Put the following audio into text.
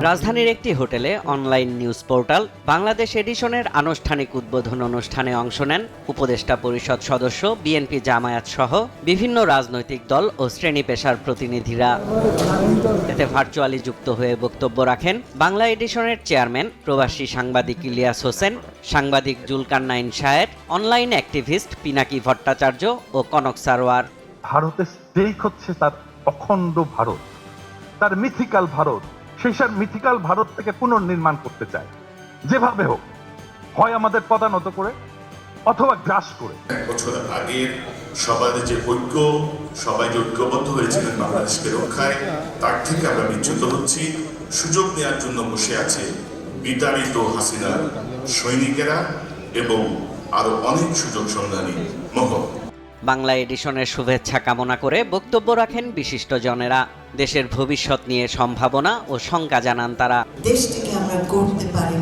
রাজধানীর একটি হোটেলে অনলাইন নিউজ পোর্টাল বাংলাদেশ এডিশনের আনুষ্ঠানিক উদ্বোধন অনুষ্ঠানে অংশ নেন উপদেষ্টা পরিষদ সদস্য, বিএনপি জামায়াত সহ বিভিন্ন রাজনৈতিক দল ও শ্রেণী পেশার প্রতিনিধিরা। এতে ভার্চুয়ালি যুক্ত হয়ে বক্তব্য রাখেন বাংলা এডিশনের চেয়ারম্যান প্রবাসী সাংবাদিক ইলিয়াস হোসেন, সাংবাদিক জুলকারনাইন শায়ের, অনলাইন অ্যাক্টিভিস্ট পিনাকি ভট্টাচার্য ও কনক সারোয়ার। ভারতের স্টেক হচ্ছে তার অখণ্ড ভারত, তার মিথিক্যাল ভারত। সেই সব মিথিক্যাল ভারত থেকে পুনর্নির্মাণ করতে চায়, যেভাবে হোক, হয় আমাদের পদানত করে অথবা গ্রাস করে। এক বছর আগের সবার যে ঐক্য, সবাই যে ঐক্যবদ্ধ হয়েছিলেন বাংলাদেশকে রক্ষায়, তার থেকে আমরা বিচ্যুত হচ্ছি। সুযোগ নেওয়ার জন্য বসে আছে বিতাড়িত হাসিনার সৈনিকেরা এবং আরো অনেক সুযোগ সন্ধানী মহল। বাংলা এডিশনের শুভেচ্ছা কামনা করে বক্তব্য রাখেন বিশিষ্টজনেরা। দেশের ভবিষ্যৎ নিয়ে সম্ভাবনা ও শঙ্কা জানান তারা। দেশটিকে আমরা গড়তে পারি।